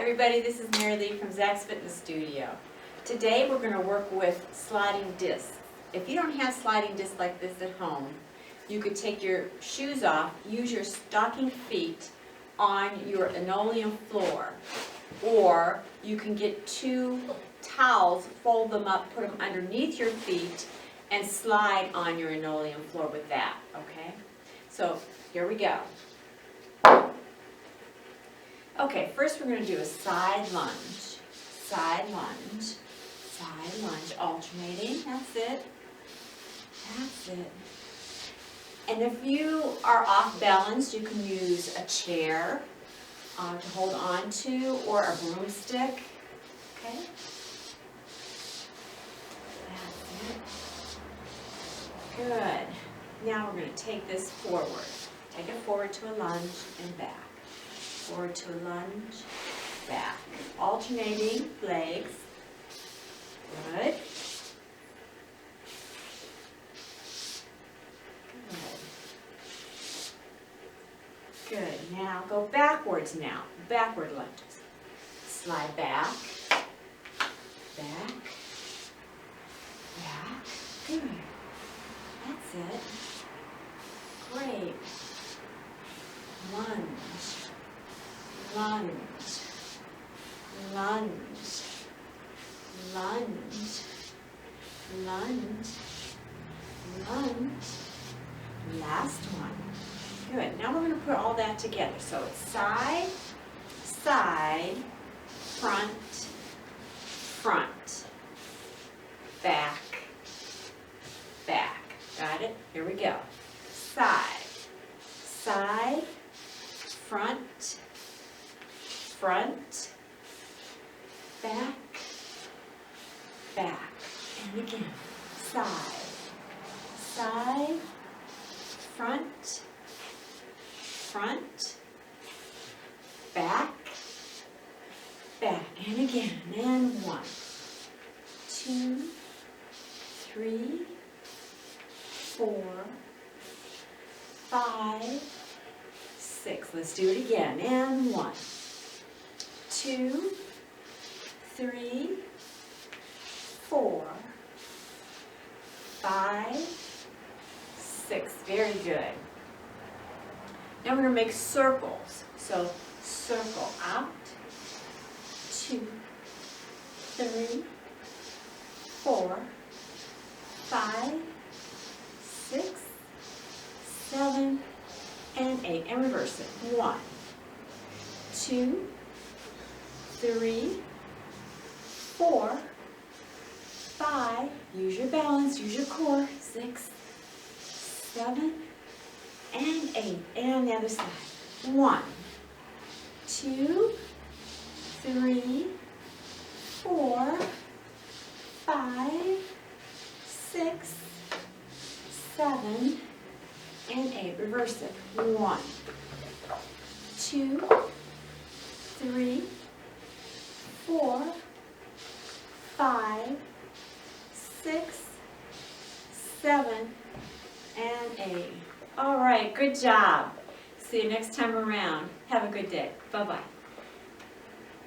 everybody, this is Mary Lee from Zach's Fitness Studio. Today we're going to work with sliding discs. If you don't have sliding discs like this at home, you could take your shoes off, use your stocking feet on your linoleum floor, or you can get 2 towels, fold them up, put them underneath your feet, and slide on your linoleum floor with that, okay? So here we go. Okay, first we're going to do a side lunge, alternating, that's it. And if you are off balance, you can use a chair to hold on to, or a broomstick, okay? That's it. Good. Now we're going to take this forward. Take it forward to a lunge and back. Forward to a lunge, back. Alternating legs. Good. Good. Now go backwards now. Backward lunges. Slide back. Back. Back. Good. That's it. Great. Lunge. Lunge. Lunge. Lunge. Lunge. Lunge. Last one. Good. Now we're going to put all that together. So it's side, side, front, front, back, back. Got it? Here we go. Side, side, front, front, back, back. And again, side, side, front, front, back, back, and again, and 1, 2, 3, 4, 5, 6. Let's do it again, and 1, 2, 3, 4, 5, 6. Very good. Now we're going to make circles. So circle out, 2, 3, 4, 5, 6, 7, and 8. And reverse it. 1, 2, 3, 4, 5. Use your balance, use your core. 6, 7, and 8, and the other side. 1, 2, 3, 4, 5, 6, 7, and 8. Reverse it. 1, 2, 3, 4, 5, 6, 7, and 8. All right, good job. See you next time around. Have a good day. Bye-bye.